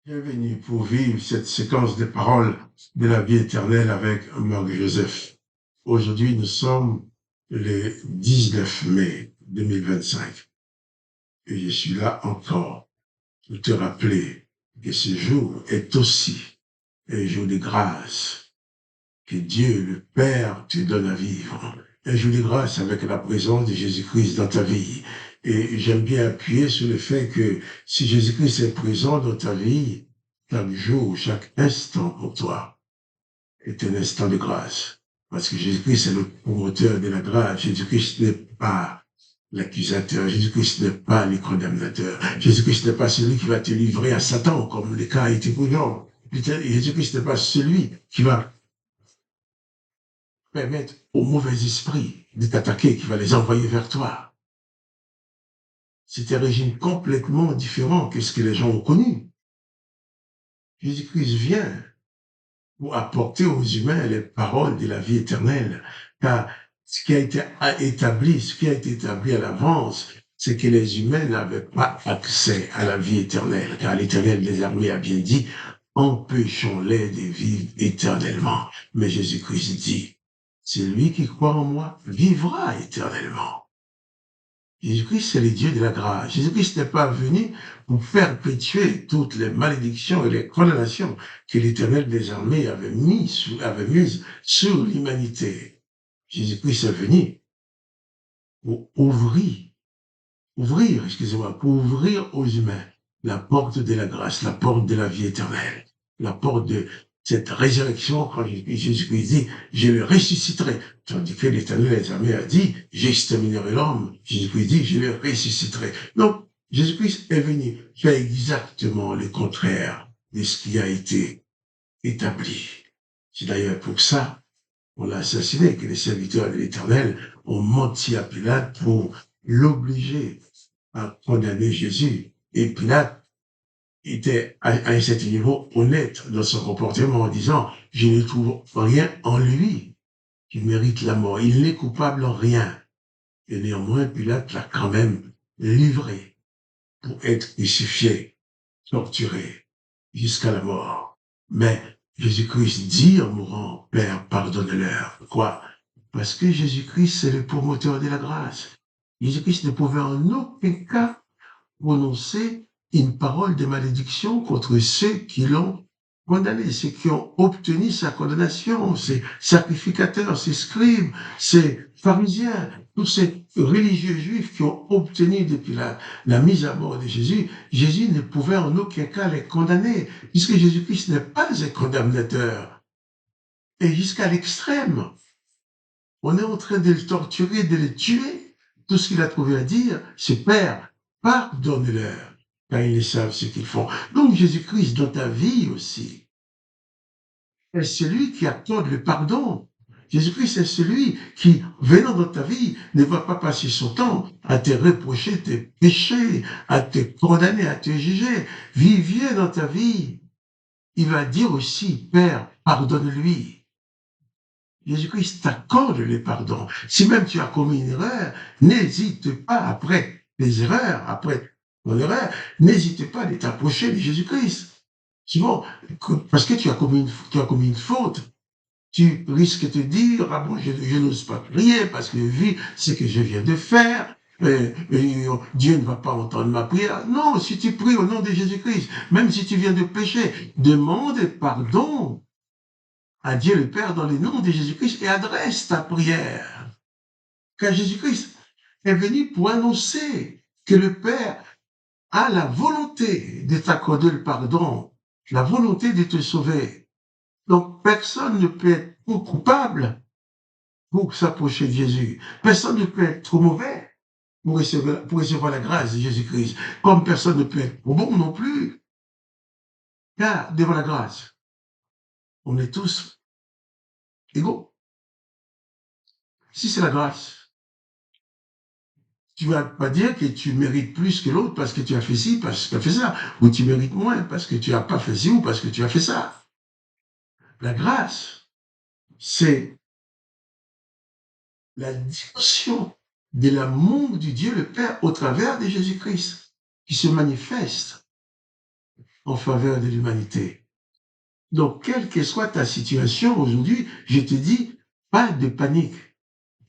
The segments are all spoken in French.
Bienvenue pour vivre cette séquence de paroles de la vie éternelle avec Marc Joseph. Aujourd'hui, nous sommes le 19 mai 2025 et je suis là encore pour te rappeler que ce jour est aussi un jour de grâce que Dieu, le Père, te donne à vivre. Un jour de grâce avec la présence de Jésus-Christ dans ta vie. Et j'aime bien appuyer sur le fait que si Jésus-Christ est présent dans ta vie, chaque jour, chaque instant pour toi est un instant de grâce. Parce que Jésus-Christ est le promoteur de la grâce. Jésus-Christ n'est pas l'accusateur. Jésus-Christ n'est pas le condamnateur. Jésus-Christ n'est pas celui qui va te livrer à Satan, comme le cas a été pour Jean. Jésus-Christ n'est pas celui qui va permettre aux mauvais esprits de t'attaquer, qui va les envoyer vers toi. C'est un régime complètement différent que ce que les gens ont connu. Jésus-Christ vient pour apporter aux humains les paroles de la vie éternelle. Car ce qui a été établi à l'avance, c'est que les humains n'avaient pas accès à la vie éternelle. Car l'Éternel des armées a bien dit, empêchons-les de vivre éternellement. Mais Jésus-Christ dit, celui qui croit en moi vivra éternellement. Jésus-Christ, c'est le Dieu de la grâce. Jésus-Christ n'est pas venu pour perpétuer toutes les malédictions et les condamnations que l'Éternel des armées avait mises sur l'humanité. Jésus-Christ est venu pour pour ouvrir aux humains la porte de la grâce, la porte de la vie éternelle, la porte de cette résurrection, quand Jésus-Christ dit, je le ressusciterai. Tandis que l'Éternel des armées a dit, j'exterminerai l'homme. Jésus-Christ dit, je le ressusciterai. Donc, Jésus-Christ est venu faire exactement le contraire de ce qui a été établi. C'est d'ailleurs pour ça qu'on l'a assassiné, que les serviteurs de l'Éternel ont menti à Pilate pour l'obliger à condamner Jésus. Et Pilate était à un certain niveau honnête dans son comportement en disant, je ne trouve rien en lui qui mérite la mort. Il n'est coupable en rien. Et néanmoins, Pilate l'a quand même livré pour être crucifié, torturé jusqu'à la mort. Mais Jésus-Christ dit en mourant, Père, pardonne-leur. Pourquoi? Parce que Jésus-Christ, c'est le promoteur de la grâce. Jésus-Christ ne pouvait en aucun cas prononcer une parole de malédiction contre ceux qui l'ont condamné, ceux qui ont obtenu sa condamnation, ces sacrificateurs, ces scribes, ces pharisiens, tous ces religieux juifs qui ont obtenu depuis la mise à mort de Jésus. Jésus ne pouvait en aucun cas les condamner, puisque Jésus-Christ n'est pas un condamnateur. Et jusqu'à l'extrême, on est en train de le torturer, de le tuer. Tout ce qu'il a trouvé à dire, c'est Père, pardonne-leur, car ils ne savent ce qu'ils font. Donc Jésus-Christ, dans ta vie aussi, est celui qui accorde le pardon. Jésus-Christ est celui qui, venant dans ta vie, ne va pas passer son temps à te reprocher tes péchés, à te condamner, à te juger. Viens dans ta vie. Il va dire aussi, Père, pardonne-lui. Jésus-Christ t'accorde le pardon. Si même tu as commis une erreur, n'hésite pas après les erreurs, après ton erreur, n'hésite pas de t'approcher de Jésus-Christ. Sinon, parce que tu as commis une faute, tu risques de te dire, ah bon, je n'ose pas prier parce que vu ce que je viens de faire, Dieu ne va pas entendre ma prière. Non, si tu pries au nom de Jésus-Christ, même si tu viens de pécher, demande pardon à Dieu le Père dans le nom de Jésus-Christ et adresse ta prière. Car Jésus-Christ est venu pour annoncer que le Père a la volonté de t'accorder le pardon, la volonté de te sauver. Donc personne ne peut être trop coupable pour s'approcher de Jésus. Personne ne peut être trop mauvais pour recevoir la grâce de Jésus-Christ. Comme personne ne peut être trop bon non plus. Car devant la grâce, on est tous égaux. Si c'est la grâce, tu vas pas dire que tu mérites plus que l'autre parce que tu as fait ci, parce que tu as fait ça, ou tu mérites moins parce que tu n'as pas fait ci ou parce que tu as fait ça. La grâce, c'est la dimension de l'amour du Dieu le Père au travers de Jésus-Christ qui se manifeste en faveur de l'humanité. Donc, quelle que soit ta situation aujourd'hui, je te dis, pas de panique.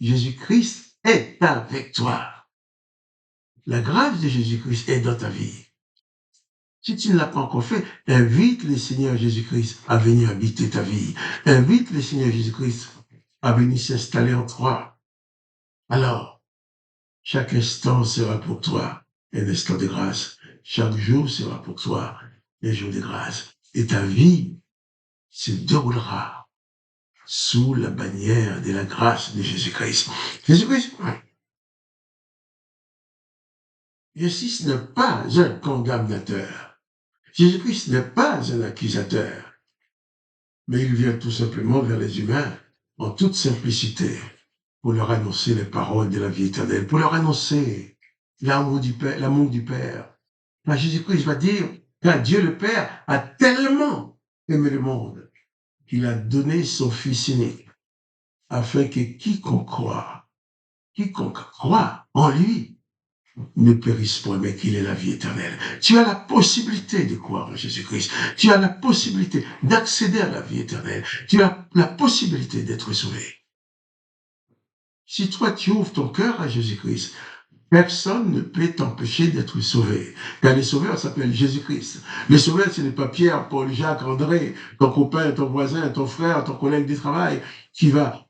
Jésus-Christ est avec toi. La grâce de Jésus-Christ est dans ta vie. Si tu ne l'as pas encore fait, invite le Seigneur Jésus-Christ à venir habiter ta vie. Invite le Seigneur Jésus-Christ à venir s'installer en toi. Alors, chaque instant sera pour toi un instant de grâce. Chaque jour sera pour toi un jour de grâce. Et ta vie se déroulera sous la bannière de la grâce de Jésus-Christ. Jésus-Christ, Jésus n'est pas un condamnateur. Jésus-Christ n'est pas un accusateur. Mais il vient tout simplement vers les humains en toute simplicité pour leur annoncer les paroles de la vie éternelle, pour leur annoncer l'amour du Père, l'amour du Père. Là, Jésus-Christ va dire que Dieu le Père a tellement aimé le monde qu'il a donné son Fils unique afin que quiconque croit en lui ne périsse point, mais qu'il ait la vie éternelle. Tu as la possibilité de croire en Jésus-Christ. Tu as la possibilité d'accéder à la vie éternelle. Tu as la possibilité d'être sauvé. Si toi, tu ouvres ton cœur à Jésus-Christ, personne ne peut t'empêcher d'être sauvé. Car le sauveur s'appelle Jésus-Christ. Le sauveur, ce n'est pas Pierre, Paul, Jacques, André, ton copain, ton voisin, ton frère, ton collègue de travail, qui va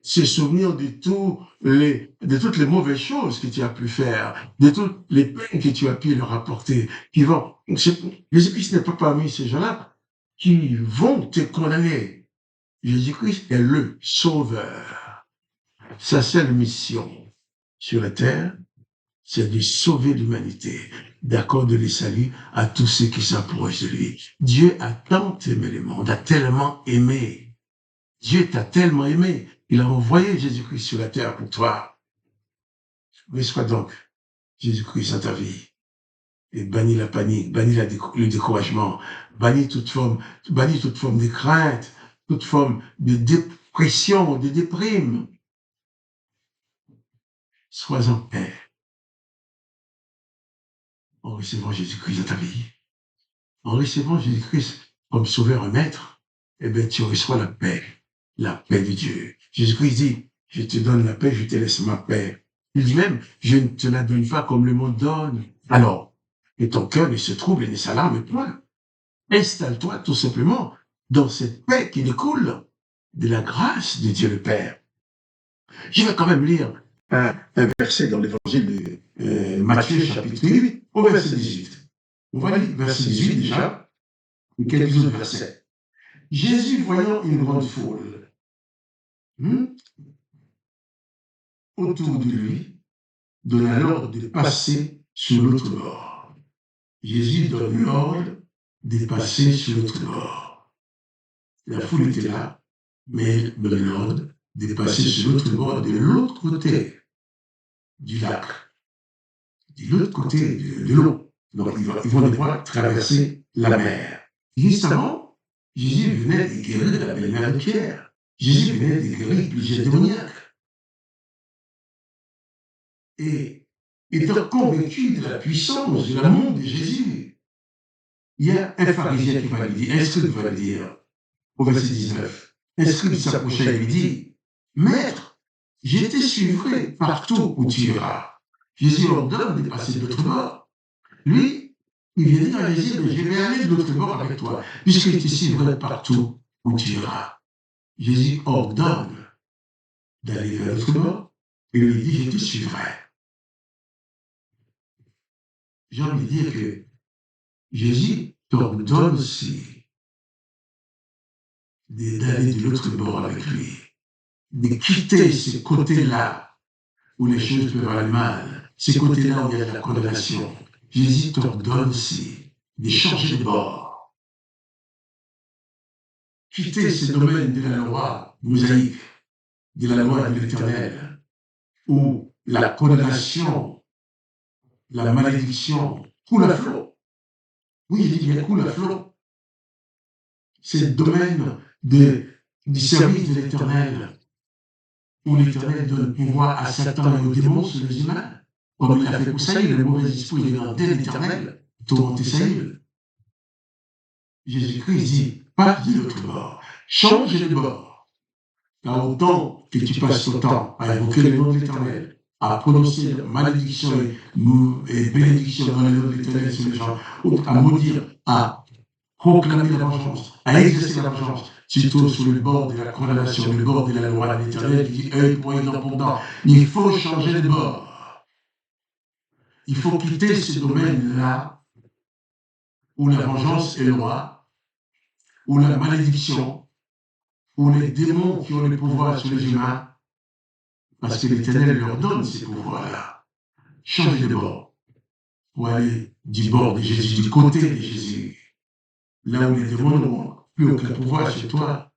se souvenir de toutes les mauvaises choses que tu as pu faire, de toutes les peines que tu as pu leur apporter, Jésus-Christ n'est pas parmi ces gens-là qui vont te condamner. Jésus-Christ est le sauveur. Sa seule mission sur la terre, c'est de sauver l'humanité, d'accorder le salut à tous ceux qui s'approchent de lui. Dieu a tant aimé le monde, a tellement aimé. Dieu t'a tellement aimé. Il a envoyé Jésus-Christ sur la terre pour toi. Reçois donc Jésus-Christ dans ta vie et bannis la panique, bannis le découragement, bannis toute forme de crainte, toute forme de dépression, de déprime. Sois en paix en recevant Jésus-Christ dans ta vie. En recevant Jésus-Christ comme sauveur et maître, eh bien, tu reçois la paix de Dieu. Jésus-Christ dit, je te donne la paix, je te laisse ma paix. Il dit même, je ne te la donne pas comme le monde donne. Alors, que ton cœur ne se trouble et ne s'alarme point. Installe-toi tout simplement dans cette paix qui découle de la grâce de Dieu le Père. Je vais quand même lire un verset dans l'évangile de Matthieu, chapitre 8, au verset 18. On va lire verset 18 déjà, et quelques autres versets. Jésus, voyant une grande foule autour de lui, donna l'ordre de passer sur l'autre bord. Jésus donne l'ordre de passer sur l'autre bord. La foule était là, mais il donne l'ordre de passer sur l'autre bord, de l'autre côté du lac, de l'autre côté de l'eau. Donc, ils vont devoir traverser la mer. Juste avant, Jésus venait de guérir de la belle-mère de Pierre. Jésus venait de guérir plusieurs démoniaques. Et étant convaincu de la puissance, de l'amour de Jésus, il y a un pharisien qui va lui dire, un scribe va lui dire, au verset 19, un scribe s'approcha et lui dit, Maître, je te suivrai partout où tu iras. Jésus ordonne de passer de l'autre bord. Lui, il vient dire à Jésus, je vais aller de l'autre bord avec toi, puisque je te suivrai partout où tu iras. Jésus ordonne d'aller vers l'autre bord et lui dit, je te suivrai. J'ai envie de dire que Jésus t'ordonne aussi d'aller de l'autre bord avec lui, de quitter ce côté-là où les choses peuvent aller mal, ce côté-là où il y a de la condamnation. Jésus t'ordonne aussi de changer de bord, quitter ce domaine de la loi mosaïque, de la loi de l'Éternel, où la condamnation, la malédiction coule à flot. Oui, il dit bien coule à flot. C'est le domaine du service de l'Éternel, où l'Éternel donne pouvoir à Satan et aux démons sur les humains, comme il l'a fait pour Saül, le mauvais esprit est dans l'Éternel, tourmenté Saül. Jésus-Christ dit, passe de l'autre bord, change de bord. Car autant que tu passes ton temps à évoquer le nom de l'Éternel, à prononcer malédiction et bénédiction dans le nom de l'Éternel sur les gens, ou à maudire, à proclamer la vengeance, à exercer la vengeance, tu tournes sur le bord de la condamnation, le bord de la loi de l'Éternel qui dit œil pour œil, dent pour dent. Il faut changer de bord. Il faut quitter ce domaine-là où la vengeance est loi, où la malédiction, où les démons qui ont le pouvoir sur les humains, parce que l'Éternel leur donne ces pouvoirs-là. Change de bord pour aller du bord de Jésus, du côté de Jésus, là où les démons n'ont plus aucun pouvoir sur toi.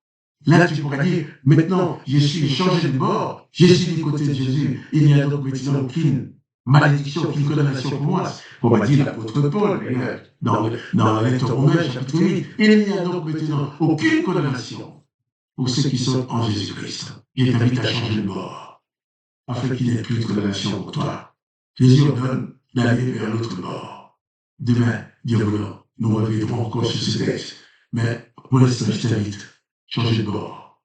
Là, tu pourras dire, maintenant, je suis changé de bord, je suis du côté de Jésus, il n'y a donc maintenant aucune malédiction, aucune condamnation pour moi. Comme a dit l'apôtre Paul, dans la lettre aux Romains, chapitre 8, il n'y a donc maintenant aucune condamnation pour ceux qui sont en Jésus-Christ. Je t'invite à changer de bord, afin qu'il n'y ait plus de condamnation pour toi. Jésus ordonne d'aller vers l'autre bord. Demain, Dieu voulant, nous reviendrons encore sur ce texte. Mais pour l'instant, je t'invite, changer de bord.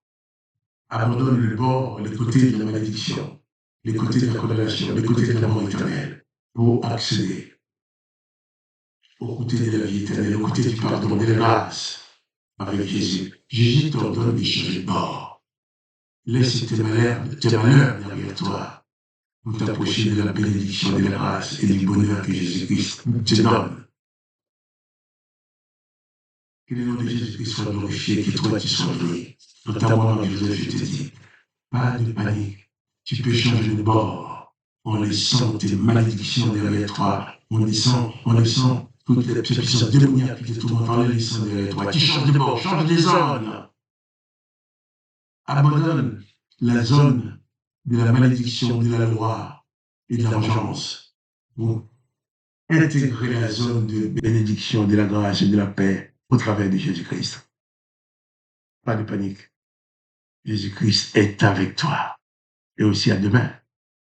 Abandonne le bord, le côté de la malédiction, le côté de la condamnation, le côté de la mort éternelle, pour accéder au côté de la vie éternelle, au côté du pardon, de la grâce, avec Jésus. Jésus t'ordonne de changer de bord. Laisse tes malheurs derrière toi, pour t'approcher de la bénédiction, de la grâce et du bonheur que Jésus-Christ te donne. Que le nom de Jésus-Christ soit glorifié, que toi tu sois glorifié. Notamment, Joseph, je te dis, pas de panique. Tu peux changer de bord en laissant tes malédictions derrière toi, en laissant toutes les puissances démoniaques qui te tourmentent, en les laissant derrière toi. Tu changes de bord, change de zone. Abandonne la zone de la malédiction, de la loi et de la vengeance pour intégrer la zone de bénédiction, de la grâce et de la paix au travers de Jésus-Christ. Pas de panique. Jésus-Christ est avec toi. Et aussi à demain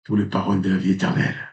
pour les paroles de la vie éternelle.